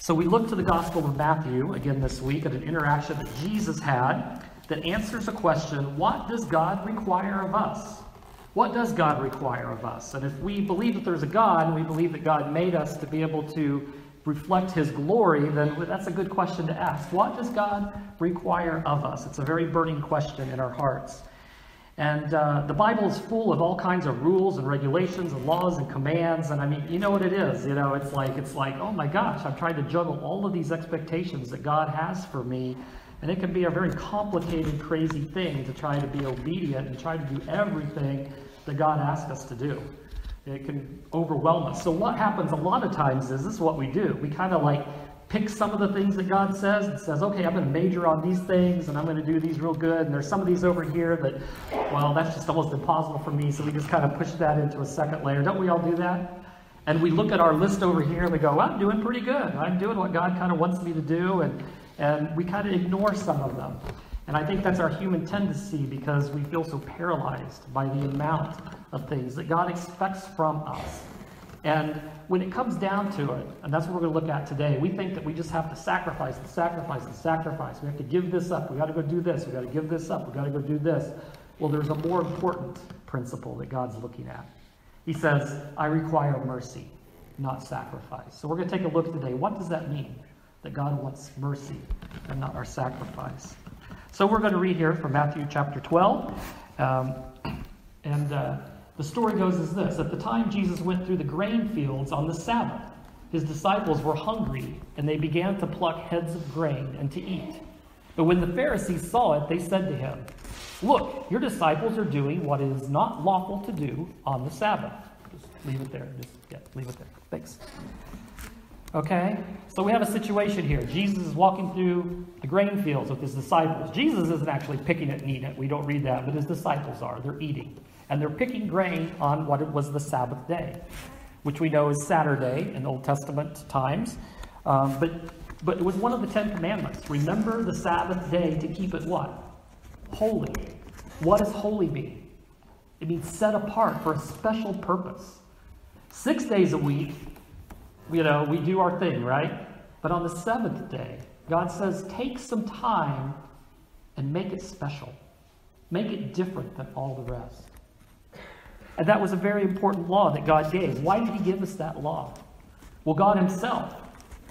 So we look to the Gospel of Matthew again this week at an interaction that Jesus had that answers a question: what does God require of us? What does God require of us? And if we believe that there's a God, and we believe that God made us to be able to reflect his glory, then that's a good question to ask. What does God require of us? It's a very burning question in our hearts. And the Bible is full of all kinds of rules and regulations and laws and commands. And I mean, you know what it is. You know, it's like, oh my gosh, I'm trying to juggle all of these expectations that God has for me. And it can be a very complicated, crazy thing to try to be obedient and try to do everything that God asks us to do. It can overwhelm us. So what happens a lot of times is, this is what we do. We kind of like pick some of the things that God says and says, okay, I'm going to major on these things and I'm going to do these real good. And there's some of these over here that, well, that's just almost impossible for me. So we just kind of push that into a second layer. Don't we all do that? And we look at our list over here and we go, well, I'm doing pretty good. I'm doing what God kind of wants me to do. And we kind of ignore some of them. And I think that's our human tendency because we feel so paralyzed by the amount of things that God expects from us. And when it comes down to it, and that's what we're going to look at today, we think that we just have to sacrifice and sacrifice and sacrifice. We have to give this up. We got to go do this. We got to give this up. We got to go do this. Well, there's a more important principle that God's looking at. He says, I require mercy, not sacrifice. So we're going to take a look today. What does that mean? That God wants mercy and not our sacrifice. So we're going to read here from Matthew chapter 12. The story goes as this. At the time Jesus went through the grain fields on the Sabbath, his disciples were hungry, and they began to pluck heads of grain and to eat. But when the Pharisees saw it, they said to him, look, your disciples are doing what is not lawful to do on the Sabbath. Just leave it there. Leave it there. Thanks. Okay, so we have a situation here. Jesus is walking through the grain fields with his disciples. Jesus isn't actually picking it and eating it. We don't read that, but his disciples are. They're eating. And they're picking grain on what it was the Sabbath day, which we know is Saturday in Old Testament times. But it was one of the 10 Commandments. Remember the Sabbath day to keep it what? Holy. What does holy mean? It means set apart for a special purpose. 6 days a week, you know, we do our thing, right? But on the 7th day, God says, take some time and make it special. Make it different than all the rest. And that was a very important law that God gave. Why did he give us that law? Well, God himself,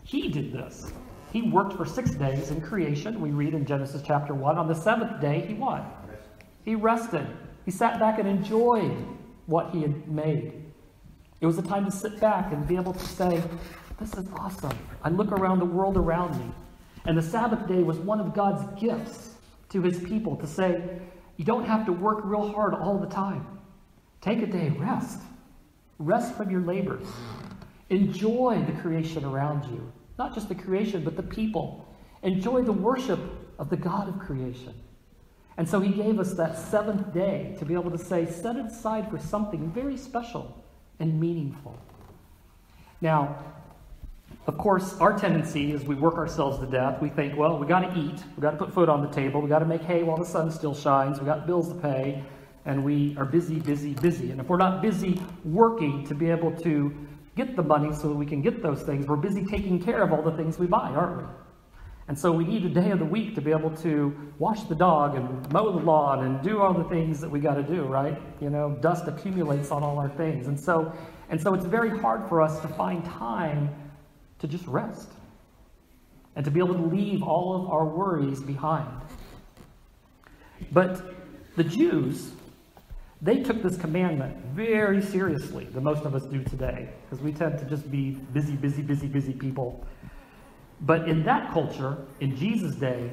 he did this. He worked for 6 days in creation. We read in Genesis chapter 1. On the 7th day, he what? He rested. He sat back and enjoyed what he had made. It was a time to sit back and be able to say, this is awesome. I look around the world around me. And the Sabbath day was one of God's gifts to his people to say, you don't have to work real hard all the time. Take a day, rest. Rest from your labors. Enjoy the creation around you. Not just the creation, but the people. Enjoy the worship of the God of creation. And so he gave us that 7th day to be able to say, set it aside for something very special and meaningful. Now, of course, our tendency is we work ourselves to death. We think, well, we got to eat. We got to put food on the table. We got to make hay while the sun still shines. We got bills to pay. And we are busy, busy, busy. And if we're not busy working to be able to get the money so that we can get those things, we're busy taking care of all the things we buy, aren't we? And so we need a day of the week to be able to wash the dog and mow the lawn and do all the things that we got to do, right? You know, dust accumulates on all our things. And so it's very hard for us to find time to just rest and to be able to leave all of our worries behind. But the Jews, they took this commandment very seriously than most of us do today, because we tend to just be busy, busy, busy, busy people. But in that culture, in Jesus' day,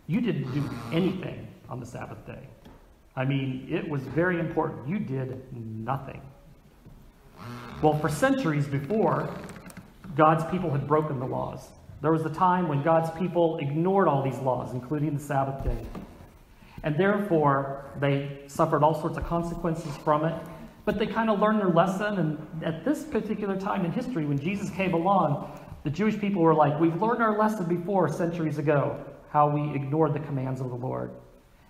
you didn't do anything on the Sabbath day. I mean, it was very important. You did nothing. Well, for centuries before, God's people had broken the laws. There was a time when God's people ignored all these laws, including the Sabbath day. And therefore, they suffered all sorts of consequences from it. But they kind of learned their lesson. And at this particular time in history, when Jesus came along, the Jewish people were like, we've learned our lesson before centuries ago, how we ignored the commands of the Lord.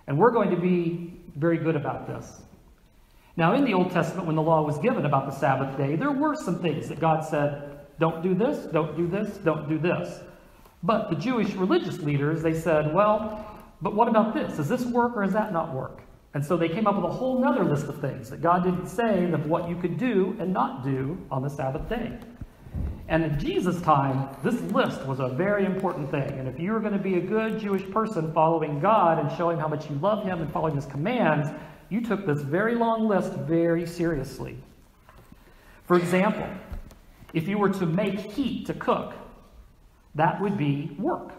And we're going to be very good about this. Now, in the Old Testament, when the law was given about the Sabbath day, there were some things that God said, don't do this, don't do this, don't do this. But the Jewish religious leaders, they said, well, but what about this? Does this work or does that not work? And so they came up with a whole other list of things that God didn't say of what you could do and not do on the Sabbath day. And in Jesus' time, this list was a very important thing. And if you were going to be a good Jewish person following God and showing how much you love him and following his commands, you took this very long list very seriously. For example, if you were to make heat to cook, that would be work.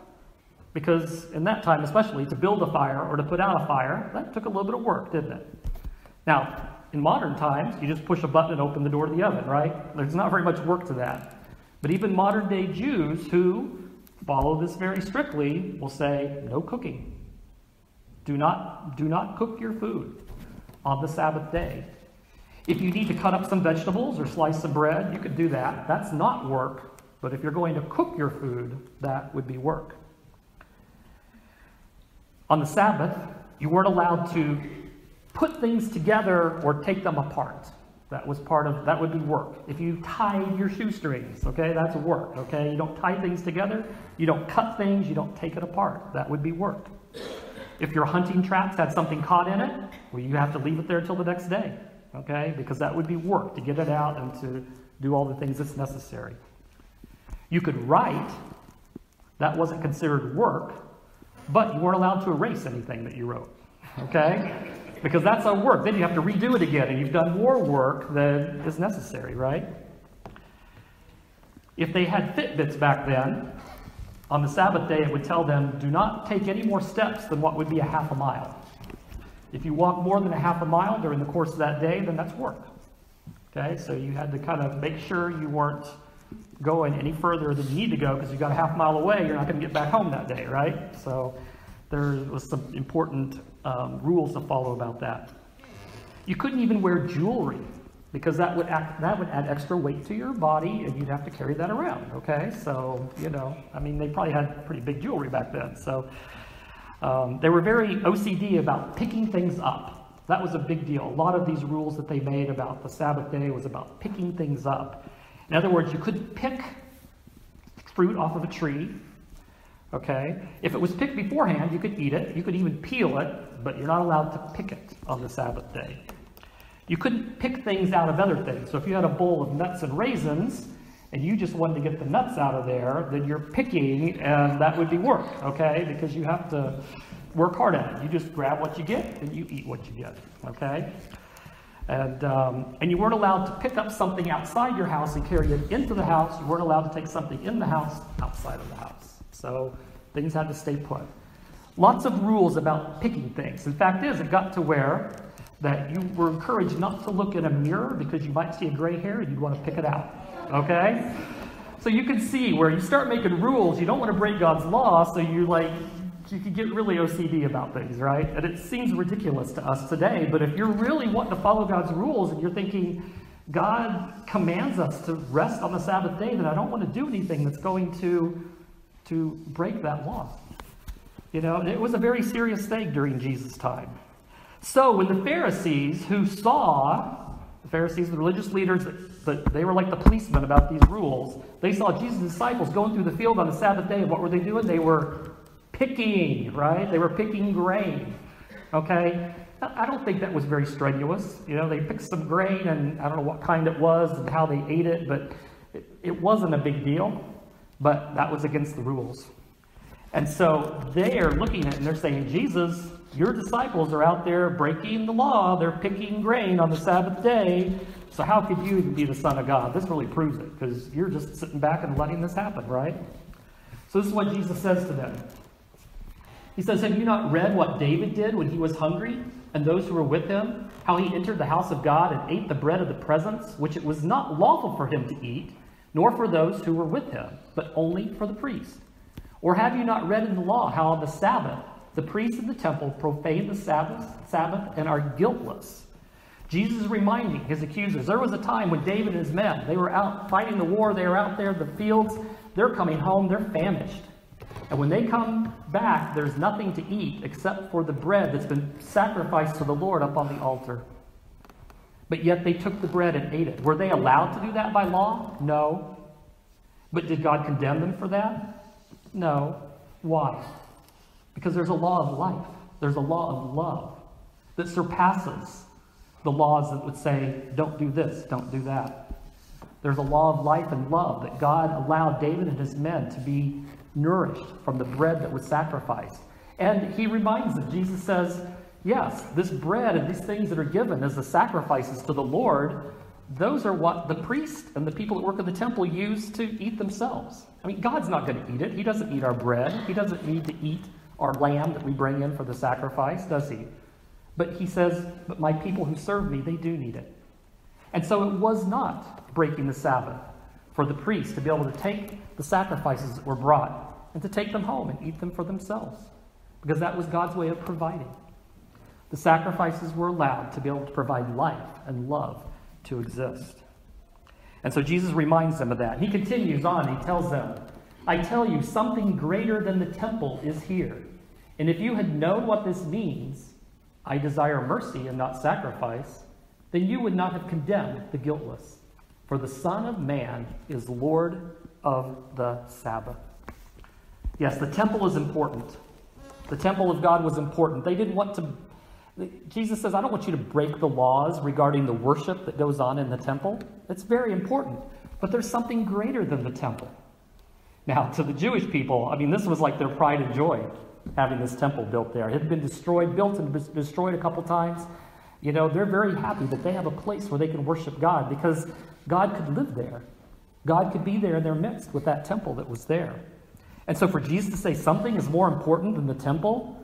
Because in that time, especially, to build a fire or to put out a fire, that took a little bit of work, didn't it? Now, in modern times, you just push a button and open the door to the oven, right? There's not very much work to that. But even modern-day Jews who follow this very strictly will say, no cooking. Do not cook your food on the Sabbath day. If you need to cut up some vegetables or slice some bread, you could do that. That's not work. But if you're going to cook your food, that would be work. On the Sabbath, you weren't allowed to put things together or take them apart. That would be work. If you tied your shoestrings, okay, that's work, okay? You don't tie things together, you don't cut things, you don't take it apart. That would be work. If your hunting traps had something caught in it, well, you have to leave it there until the next day, okay? Because that would be work to get it out and to do all the things that's necessary. You could write. That wasn't considered work, but you weren't allowed to erase anything that you wrote, okay? Because that's our work. Then you have to redo it again, and you've done more work than is necessary, right? If they had Fitbits back then, on the Sabbath day, it would tell them, do not take any more steps than what would be a half a mile. If you walk more than a half a mile during the course of that day, then that's work. Okay, so you had to kind of make sure you weren't going any further than you need to go, because you got a half mile away, you're not going to get back home that day, right? So there was some important rules to follow about that. You couldn't even wear jewelry, because that would add extra weight to your body, and you'd have to carry that around, okay? So, I mean, they probably had pretty big jewelry back then. So they were very OCD about picking things up. That was a big deal. A lot of these rules that they made about the Sabbath day was about picking things up. In other words, you couldn't pick fruit off of a tree, okay? If it was picked beforehand, you could eat it. You could even peel it, but you're not allowed to pick it on the Sabbath day. You couldn't pick things out of other things. So if you had a bowl of nuts and raisins, and you just wanted to get the nuts out of there, then you're picking, and that would be work, okay? Because you have to work hard at it. You just grab what you get, and you eat what you get, okay? And you weren't allowed to pick up something outside your house and carry it into the house. You weren't allowed to take something in the house outside of the house. So things had to stay put. Lots of rules about picking things. The fact is, it got to where that you were encouraged not to look in a mirror because you might see a gray hair and you'd want to pick it out. Okay? So you can see where you start making rules, you don't want to break God's law, so you can get really OCD about things, right? And it seems ridiculous to us today, but if you're really wanting to follow God's rules and you're thinking, God commands us to rest on the Sabbath day, then I don't want to do anything that's going to break that law. It was a very serious thing during Jesus' time. So when the Pharisees, the religious leaders, they were like the policemen about these rules, they saw Jesus' disciples going through the field on the Sabbath day, and what were they doing? They were picking, right? They were picking grain, okay? I don't think that was very strenuous. They picked some grain, and I don't know what kind it was and how they ate it, but it wasn't a big deal, but that was against the rules. And so they are looking at it, and they're saying, Jesus, your disciples are out there breaking the law. They're picking grain on the Sabbath day. So how could you even be the Son of God? This really proves it, because you're just sitting back and letting this happen, right? So this is what Jesus says to them. He says, have you not read what David did when he was hungry, and those who were with him, how he entered the house of God and ate the bread of the presence, which it was not lawful for him to eat, nor for those who were with him, but only for the priest? Or have you not read in the law how on the Sabbath the priests in the temple profane the Sabbath and are guiltless? Jesus is reminding his accusers, there was a time when David and his men, they were out fighting the war, they were out there in the fields, they're coming home, they're famished. And when they come back, there's nothing to eat except for the bread that's been sacrificed to the Lord up on the altar. But yet they took the bread and ate it. Were they allowed to do that by law? No. But did God condemn them for that? No. Why? Because there's a law of life. There's a law of love that surpasses the laws that would say, don't do this, don't do that. There's a law of life and love that God allowed David and his men to be nourished from the bread that was sacrificed. And he reminds them, Jesus says, yes, this bread and these things that are given as the sacrifices to the Lord, those are what the priest and the people that work at the temple use to eat themselves. I mean, God's not going to eat it. He doesn't eat our bread. He doesn't need to eat our lamb that we bring in for the sacrifice, does he? But he says, but my people who serve me, they do need it. And so it was not breaking the Sabbath for the priest to be able to take the sacrifices that were brought and to take them home and eat them for themselves, because that was God's way of providing. The sacrifices were allowed to be able to provide life and love to exist. And so Jesus reminds them of that. He continues on. He tells them, I tell you, something greater than the temple is here. And if you had known what this means, I desire mercy and not sacrifice, then you would not have condemned the guiltless. For the Son of Man is Lord of the Sabbath. Yes, the temple is important. The temple of God was important. They didn't want to... Jesus says, I don't want you to break the laws regarding the worship that goes on in the temple. It's very important. But there's something greater than the temple. Now, to the Jewish people, I mean, this was like their pride and joy, having this temple built there. It had been built and destroyed a couple times. You know, they're very happy that they have a place where they can worship God, because God could live there. God could be there in their midst with that temple that was there. And so for Jesus to say something is more important than the temple,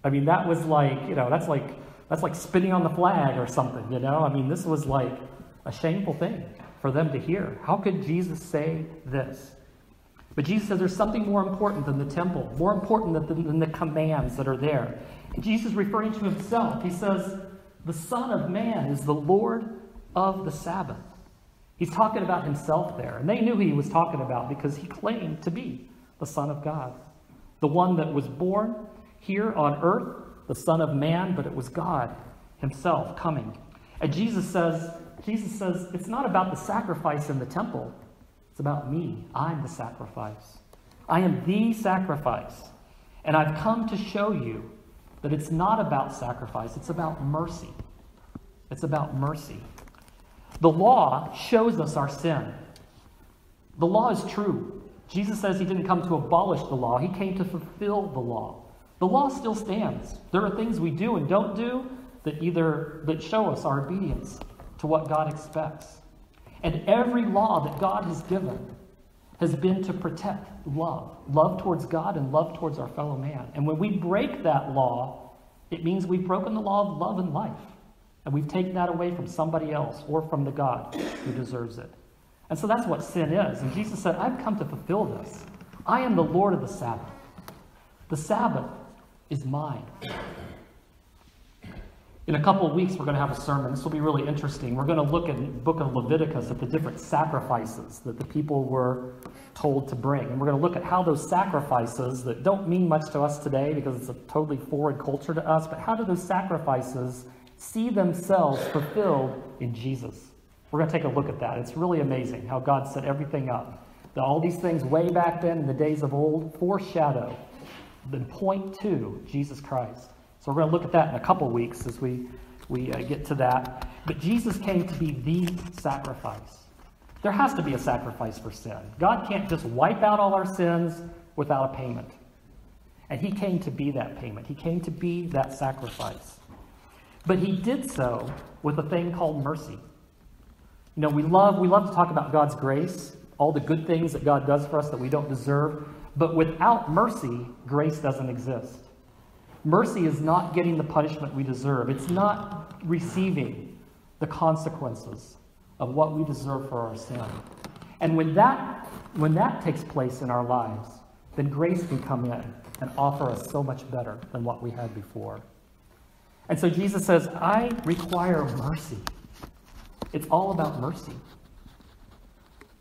I mean, that was like, you know, that's like spitting on the flag or something, you know? I mean, this was like a shameful thing for them to hear. How could Jesus say this? But Jesus says there's something more important than the temple, more important than the commands that are there. And Jesus is referring to himself. He says, the Son of Man is the Lord of the Sabbath. He's talking about himself there. And they knew who he was talking about because he claimed to be the Son of God, the one that was born here on earth, the Son of Man, but it was God himself coming. And Jesus says, it's not about the sacrifice in the temple. It's about me. I'm the sacrifice. I am the sacrifice. And I've come to show you that it's not about sacrifice. It's about mercy. It's about mercy. The law shows us our sin. The law is true. Jesus says he didn't come to abolish the law. He came to fulfill the law. The law still stands. There are things we do and don't do that show us our obedience to what God expects. And every law that God has given has been to protect love towards God and love towards our fellow man. And when we break that law, it means we've broken the law of love and life. And we've taken that away from somebody else or from the God who deserves it. And so that's what sin is. And Jesus said, I've come to fulfill this. I am the Lord of the Sabbath. The Sabbath is mine. In a couple of weeks, we're going to have a sermon. This will be really interesting. We're going to look at the book of Leviticus at the different sacrifices that the people were told to bring. And we're going to look at how those sacrifices that don't mean much to us today because it's a totally foreign culture to us, but how do those sacrifices see themselves fulfilled in Jesus? We're going to take a look at that. It's really amazing how God set everything up. That all these things way back then in the days of old foreshadow, then point to Jesus Christ. So we're going to look at that in a couple weeks as we get to that. But Jesus came to be the sacrifice. There has to be a sacrifice for sin. God can't just wipe out all our sins without a payment. And he came to be that payment. He came to be that sacrifice. But he did so with a thing called mercy. You know, we love to talk about God's grace, all the good things that God does for us that we don't deserve. But without mercy, grace doesn't exist. Mercy is not getting the punishment we deserve. It's not receiving the consequences of what we deserve for our sin. And when that takes place in our lives, then grace can come in and offer us so much better than what we had before. And so Jesus says, I require mercy. It's all about mercy.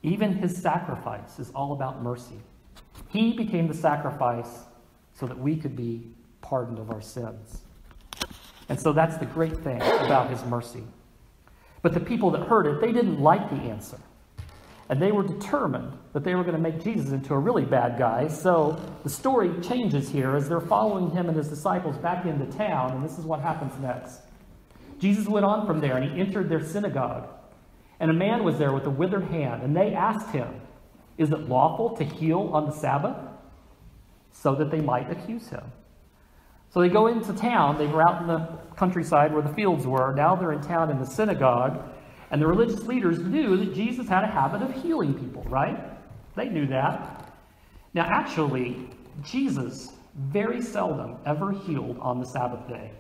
Even his sacrifice is all about mercy. He became the sacrifice so that we could be pardoned of our sins. And so that's the great thing about his mercy. But the people that heard it, they didn't like the answer. And they were determined that they were going to make Jesus into a really bad guy. So the story changes here as they're following him and his disciples back into town. And this is what happens next. Jesus went on from there and he entered their synagogue. And a man was there with a withered hand. And they asked him, "Is it lawful to heal on the Sabbath?" So that they might accuse him. So they go into town. They were out in the countryside where the fields were. Now they're in town in the synagogue. And the religious leaders knew that Jesus had a habit of healing people, right? They knew that. Now, actually, Jesus very seldom ever healed on the Sabbath day.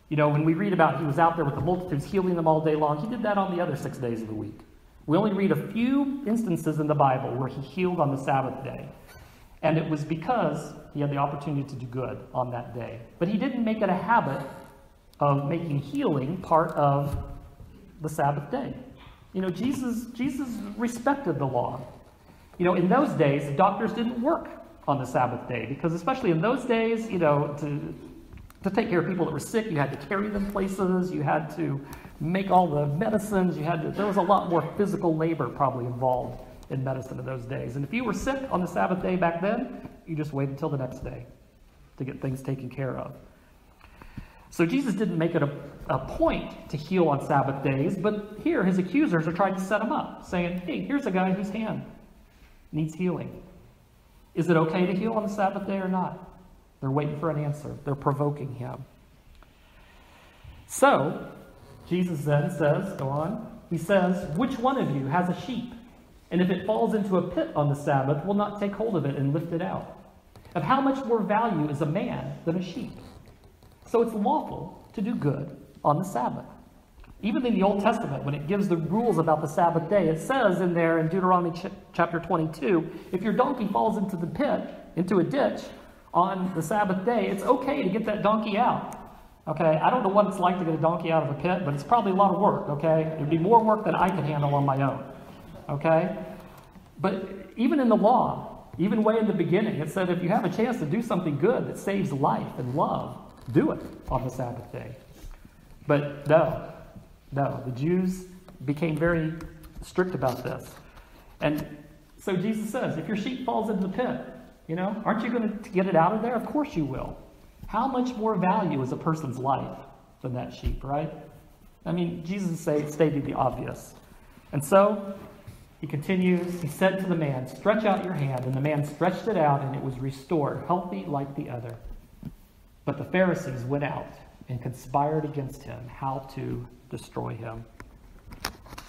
You know, when we read about he was out there with the multitudes healing them all day long, he did that on the other 6 days of the week. We only read a few instances in the Bible where he healed on the Sabbath day. And it was because he had the opportunity to do good on that day. But he didn't make it a habit of making healing part of the Sabbath day. You know, Jesus respected the law. You know, in those days, the doctors didn't work on the Sabbath day because especially in those days, you know, to take care of people that were sick, you had to carry them places, you had to make all the medicines, there was a lot more physical labor probably involved in medicine in those days. And if you were sick on the Sabbath day back then, you just waited until the next day to get things taken care of. So Jesus didn't make it a point to heal on Sabbath days, but here his accusers are trying to set him up, saying, "Hey, here's a guy whose hand needs healing. Is it okay to heal on the Sabbath day or not?" They're waiting for an answer. They're provoking him. So, Jesus then says, go on, he says, "Which one of you has a sheep, and if it falls into a pit on the Sabbath, will not take hold of it and lift it out? Of how much more value is a man than a sheep? So it's lawful to do good on the Sabbath." Even in the Old Testament, when it gives the rules about the Sabbath day, it says in there in Deuteronomy chapter 22, if your donkey falls into the pit, into a ditch on the Sabbath day, it's okay to get that donkey out. Okay, I don't know what it's like to get a donkey out of a pit, but it's probably a lot of work, okay? It would be more work than I could handle on my own, okay? But even in the law, even way in the beginning, it said if you have a chance to do something good that saves life and love, do it on the Sabbath day. But no, the Jews became very strict about this. And so Jesus says, if your sheep falls into the pit, you know, aren't you going to get it out of there? Of course you will. How much more value is a person's life than that sheep, right? I mean, Jesus stated the obvious. And so he continues, he said to the man, "Stretch out your hand." And the man stretched it out, and it was restored, healthy like the other. But the Pharisees went out and conspired against him how to destroy him.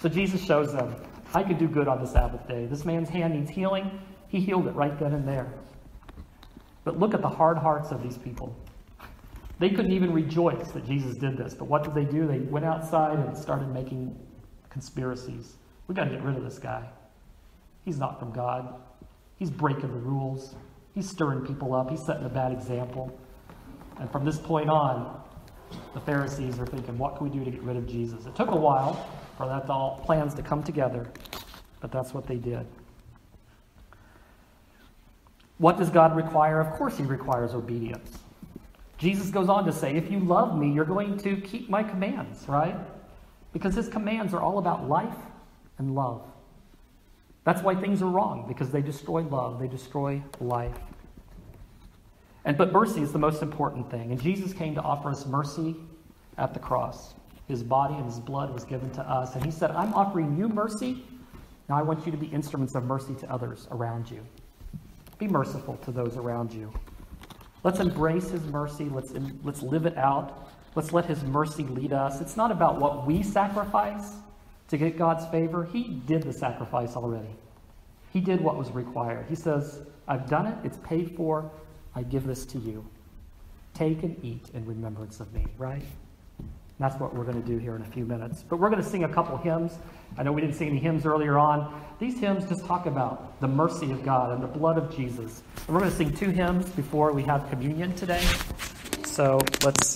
So Jesus shows them, I could do good on the Sabbath day. This man's hand needs healing. He healed it right then and there. But look at the hard hearts of these people. They couldn't even rejoice that Jesus did this. But what did they do? They went outside and started making conspiracies. We got to get rid of this guy. He's not from God. He's breaking the rules. He's stirring people up. He's setting a bad example. And from this point on, the Pharisees are thinking, what can we do to get rid of Jesus? It took a while for that all plans to come together, but that's what they did. What does God require? Of course he requires obedience. Jesus goes on to say, if you love me, you're going to keep my commands, right? Because his commands are all about life and love. That's why things are wrong, because they destroy love, they destroy life. But mercy is the most important thing. And Jesus came to offer us mercy at the cross. His body and his blood was given to us. And he said, I'm offering you mercy. Now I want you to be instruments of mercy to others around you. Be merciful to those around you. Let's embrace his mercy. Let's live it out. Let's let his mercy lead us. It's not about what we sacrifice to get God's favor. He did the sacrifice already. He did what was required. He says, I've done it. It's paid for. I give this to you. Take and eat in remembrance of me, right? And that's what we're going to do here in a few minutes. But we're going to sing a couple hymns. I know we didn't sing any hymns earlier on. These hymns just talk about the mercy of God and the blood of Jesus. And we're going to sing 2 hymns before we have communion today. So let's